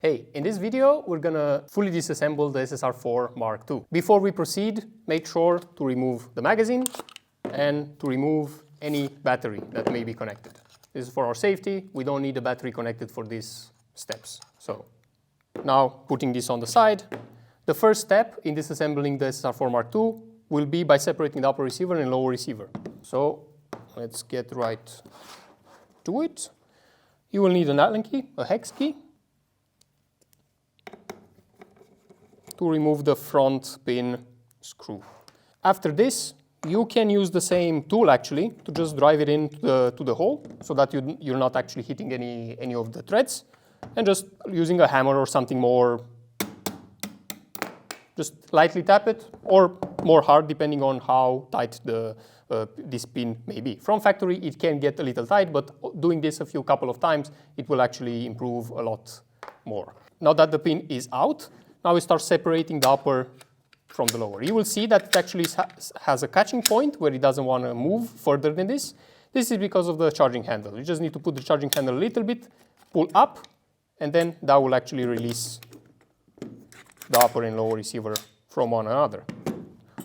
Hey, in this video we're gonna fully disassemble the SSR4 Mk2. Before we proceed, make sure to remove the magazine and to remove any battery that may be connected. This is for our safety. We don't need a battery connected for these steps. So now putting this on the side, the first step in disassembling the SSR4 Mk2 will be by separating the upper receiver and lower receiver. So let's get right to it. You will need an Allen key, a hex key, to remove the front pin screw. After this, you can use the same tool actually to just drive it into the hole so that you're not actually hitting any of the threads, and just using a hammer or something more, just lightly tap it, or more hard depending on how tight this pin may be. From factory it can get a little tight, but doing this a couple of times it will actually improve a lot more. Now that the pin is out, now we start separating the upper from the lower. You will see that it actually has a catching point where it doesn't want to move further than this. This is because of the charging handle. You just need to put the charging handle a little bit, pull up, and then that will actually release the upper and lower receiver from one another.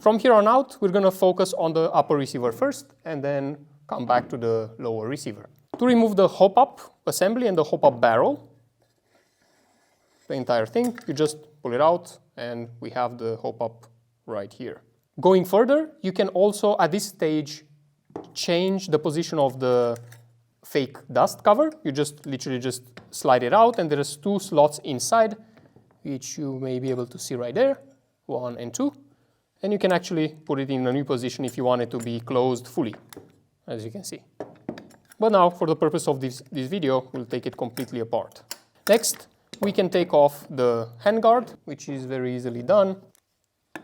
From here on out, we're going to focus on the upper receiver first and then come back to the lower receiver. To remove the hop-up assembly and the hop-up barrel, the entire thing, you just pull it out and we have the hop-up right here. Going further, you can also at this stage change the position of the fake dust cover. You just literally just slide it out, and there's two slots inside, which you may be able to see right there, 1 and 2. And you can actually put it in a new position if you want it to be closed fully, as you can see. But now, for the purpose of this video, we'll take it completely apart. Next, we can take off the handguard, which is very easily done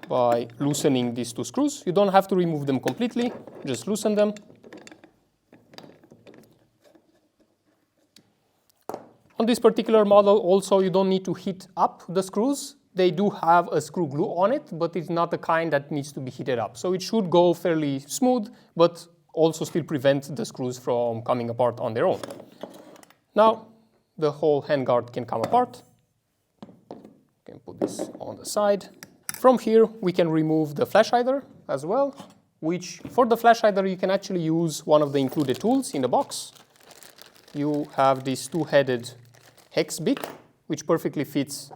by loosening these two screws. You don't have to remove them completely, just loosen them. On this particular model also, you don't need to heat up the screws. They do have a screw glue on it, but it's not the kind that needs to be heated up. So it should go fairly smooth, but also still prevent the screws from coming apart on their own. Now, the whole handguard can come apart. You can put this on the side. From here, we can remove the flash hider as well, which for the flash hider, you can actually use one of the included tools in the box. You have this two-headed hex bit, which perfectly fits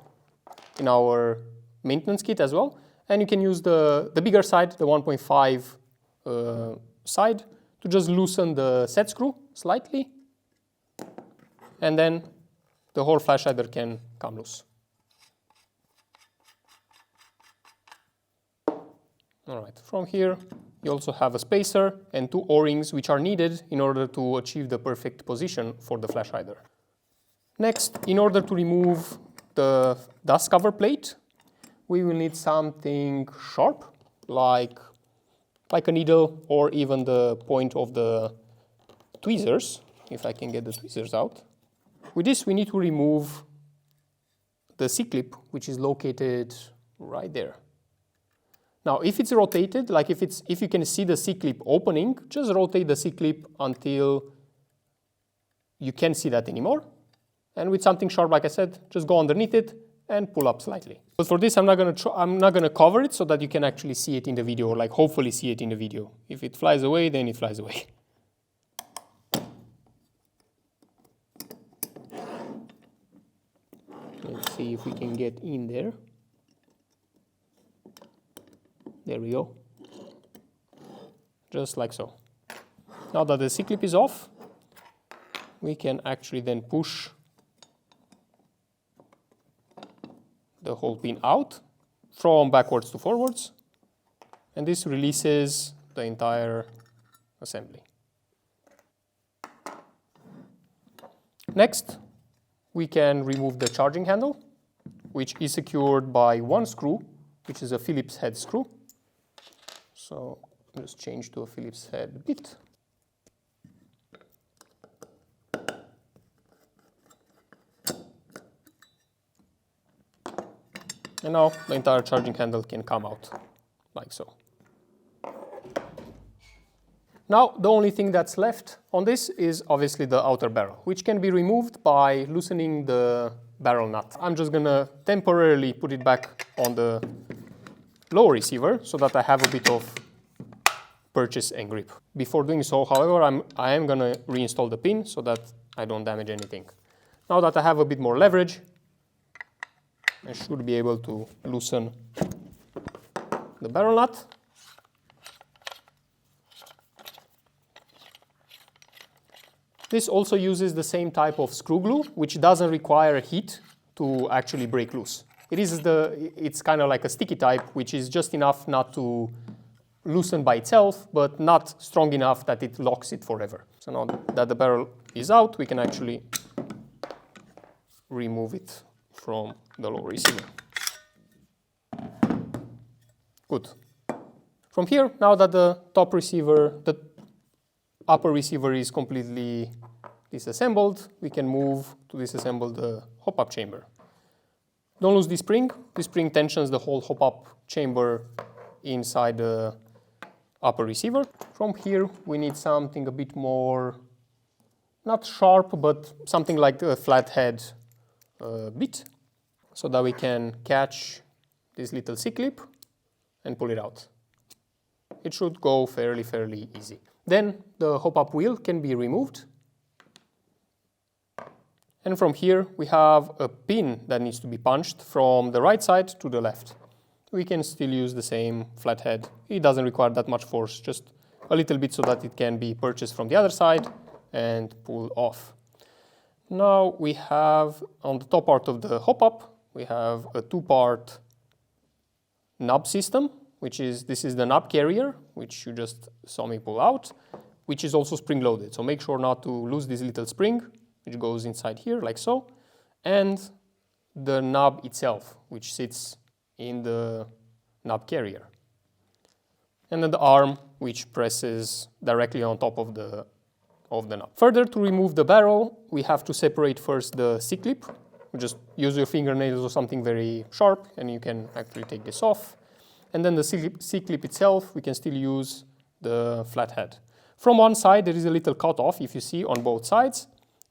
in our maintenance kit as well. And you can use the bigger side, the 1.5 side, to just loosen the set screw slightly. And then the whole flash hider can come loose. All right, from here you also have a spacer and two O-rings which are needed in order to achieve the perfect position for the flash hider. Next, in order to remove the dust cover plate, we will need something sharp, like a needle or even the point of the tweezers, if I can get the tweezers out. With this, we need to remove the C-clip, which is located right there. Now, if it's rotated, like if you can see the C-clip opening, just rotate the C-clip until you can't see that anymore. And with something sharp, like I said, just go underneath it and pull up slightly. But for this, I'm not gonna cover it so that you can actually see it in the video, or like hopefully see it in the video. If it flies away, then it flies away. Let's see if we can get in there. There we go. Just like so. Now that the C-clip is off, we can actually then push the whole pin out from backwards to forwards, and this releases the entire assembly. Next, we can remove the charging handle, which is secured by one screw, which is a Phillips head screw. So just change to a Phillips head bit. And now the entire charging handle can come out, like so. Now the only thing that's left on this is obviously the outer barrel, which can be removed by loosening the barrel nut. I'm just gonna temporarily put it back on the lower receiver so that I have a bit of purchase and grip. Before doing so, however, I am gonna reinstall the pin so that I don't damage anything. Now that I have a bit more leverage, I should be able to loosen the barrel nut. This also uses the same type of screw glue, which doesn't require heat to actually break loose. It's kind of like a sticky type, which is just enough not to loosen by itself, but not strong enough that it locks it forever. So now that the barrel is out, we can actually remove it from the lower receiver. Good. From here, now that the upper receiver is completely disassembled, we can move to disassemble the hop-up chamber. Don't lose this spring. This spring tensions the whole hop-up chamber inside the upper receiver. From here, we need something a bit more, not sharp, but something like a flathead bit, so that we can catch this little C-clip and pull it out. It should go fairly easy. Then the hop-up wheel can be removed. And from here, we have a pin that needs to be punched from the right side to the left. We can still use the same flathead. It doesn't require that much force, just a little bit so that it can be purchased from the other side and pulled off. Now we have, on the top part of the hop-up, we have a two-part knob system, this is the knob carrier, which you just saw me pull out, which is also spring-loaded. So make sure not to lose this little spring, which goes inside here, like so, and the knob itself, which sits in the knob carrier. And then the arm, which presses directly on top of the knob. Further, to remove the barrel, we have to separate first the C-clip. Just use your fingernails or something very sharp, and you can actually take this off. And then the C-clip itself, we can still use the flathead. From one side, there is a little cutoff, if you see, on both sides.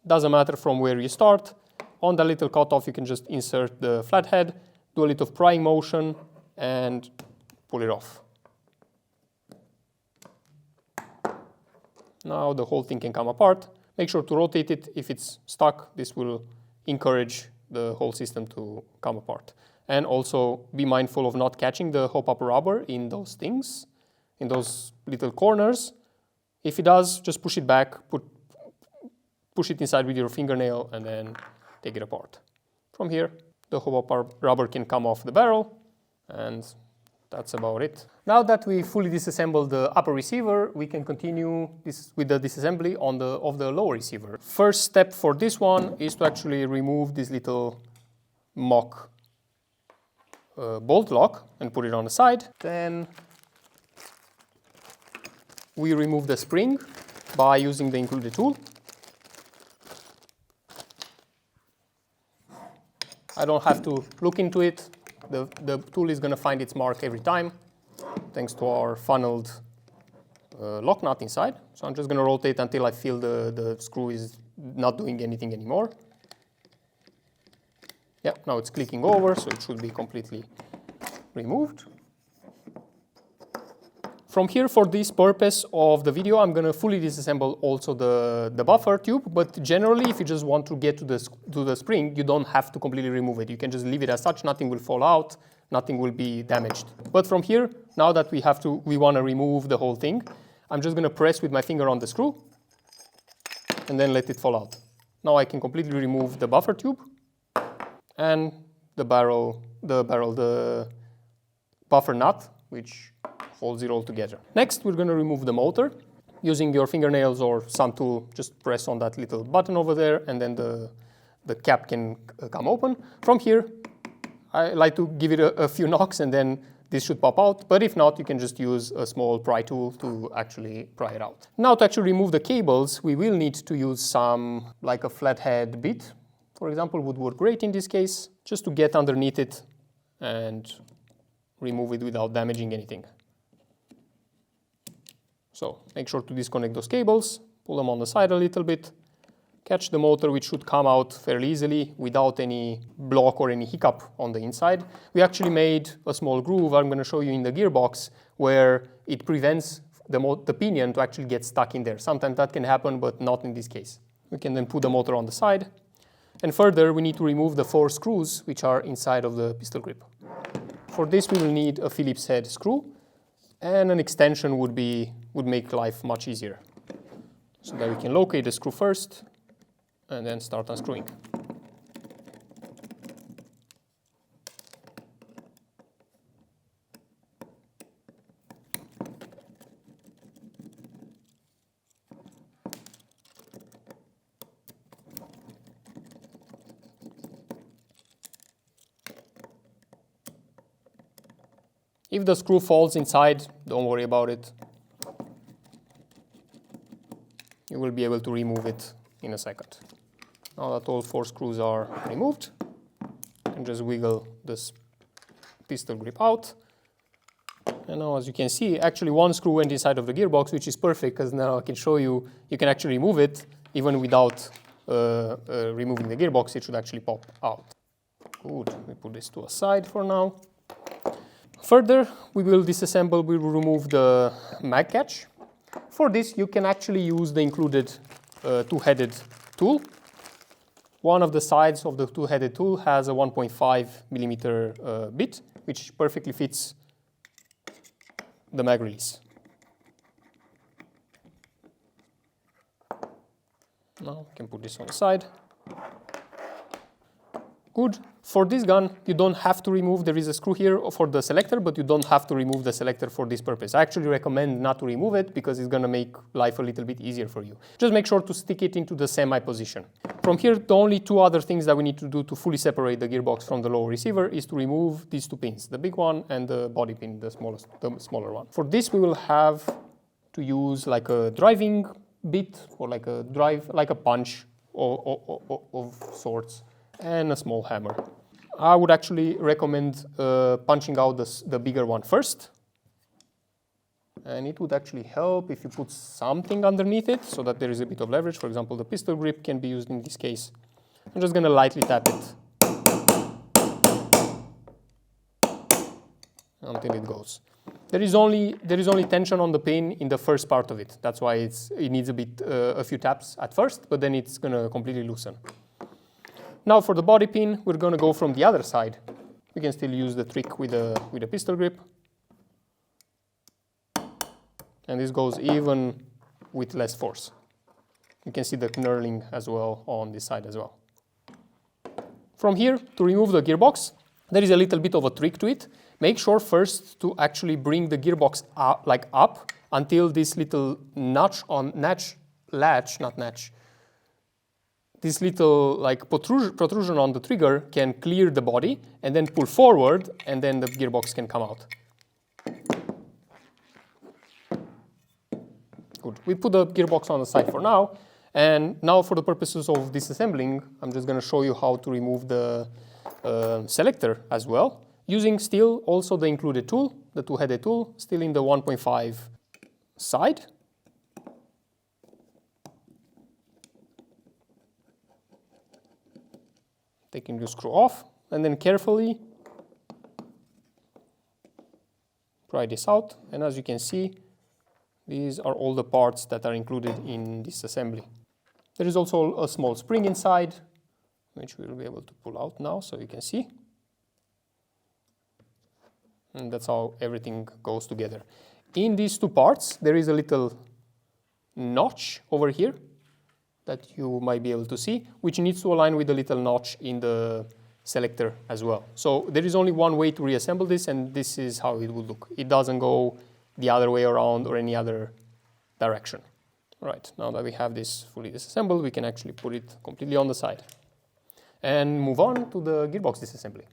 Doesn't matter from where you start. On the little cutoff, you can just insert the flathead, do a little prying motion, and pull it off. Now the whole thing can come apart. Make sure to rotate it. If it's stuck, this will encourage the whole system to come apart. And also be mindful of not catching the hop-up rubber in those things, in those little corners. If it does, just push it back, push it inside with your fingernail, and then take it apart. From here, the hop-up rubber can come off the barrel, and that's about it. Now that we fully disassembled the upper receiver, we can continue with the disassembly of the lower receiver. First step for this one is to actually remove this little mock bolt lock and put it on the side. Then we remove the spring by using the included tool. I don't have to look into it. The tool is going to find its mark every time, thanks to our funneled lock nut inside. So I'm just going to rotate until I feel the screw is not doing anything anymore. Yeah, now it's clicking over, so it should be completely removed. From here, for this purpose of the video, I'm going to fully disassemble also the buffer tube, but generally, if you just want to get to the spring, you don't have to completely remove it. You can just leave it as such, nothing will fall out, nothing will be damaged. But from here, now that we want to remove the whole thing, I'm just going to press with my finger on the screw and then let it fall out. Now I can completely remove the buffer tube and the buffer nut, which holds it all together. Next, we're going to remove the motor. Using your fingernails or some tool, just press on that little button over there, and then the cap can come open. From here, I like to give it a few knocks, and then this should pop out. But if not, you can just use a small pry tool to actually pry it out. Now, to actually remove the cables, we will need to use some, like a flathead bit, for example, would work great in this case, just to get underneath it and remove it without damaging anything. So make sure to disconnect those cables, pull them on the side a little bit, catch the motor, which should come out fairly easily without any block or any hiccup on the inside. We actually made a small groove, I'm going to show you in the gearbox, where it prevents the pinion to actually get stuck in there. Sometimes that can happen, but not in this case. We can then put the motor on the side. And further, we need to remove the 4 screws which are inside of the pistol grip. For this, we will need a Phillips head screw, and an extension would make life much easier. So that we can locate the screw first, and then start unscrewing. If the screw falls inside, don't worry about it. You will be able to remove it in a second. Now that all 4 screws are removed, you can just wiggle this pistol grip out. And now, as you can see, actually 1 screw went inside of the gearbox, which is perfect, because now I can show you, you can actually remove it even without removing the gearbox. It should actually pop out. Good, we put this to a side for now. Further, we will remove the mag catch. For this, you can actually use the included 2-headed tool. One of the sides of the 2-headed tool has a 1.5 millimeter bit, which perfectly fits the mag release. Now we can put this on the side. Good. For this gun, you don't have to remove, there is a screw here for the selector, but you don't have to remove the selector for this purpose. I actually recommend not to remove it because it's going to make life a little bit easier for you. Just make sure to stick it into the semi position. From here, the only 2 other things that we need to do to fully separate the gearbox from the lower receiver is to remove these 2 pins, the big one and the body pin, the smaller one. For this, we will have to use like a driving bit or like a punch of sorts, and a small hammer. I would actually recommend punching out the bigger one first. And it would actually help if you put something underneath it so that there is a bit of leverage. For example, the pistol grip can be used in this case. I'm just going to lightly tap it until it goes. There is only tension on the pin in the first part of it. That's why it needs a few taps at first, but then it's going to completely loosen. Now for the body pin, we're going to go from the other side. We can still use the trick with a pistol grip. And this goes even with less force. You can see the knurling as well on this side as well. From here, to remove the gearbox, there is a little bit of a trick to it. Make sure first to actually bring the gearbox up until this little this little protrusion on the trigger can clear the body, and then pull forward, and then the gearbox can come out. Good. We put the gearbox on the side for now, and now for the purposes of disassembling, I'm just going to show you how to remove the selector as well, using still also the included tool, the 2-headed tool, still in the 1.5 side. Taking the screw off, and then carefully pry this out. And as you can see, these are all the parts that are included in this assembly. There is also a small spring inside, which we will be able to pull out now, so you can see. And that's how everything goes together. In these 2 parts, there is a little notch over here that you might be able to see, which needs to align with the little notch in the selector as well. So there is only one way to reassemble this, and this is how it would look. It doesn't go the other way around or any other direction. Right, now that we have this fully disassembled, we can actually put it completely on the side and move on to the gearbox disassembly.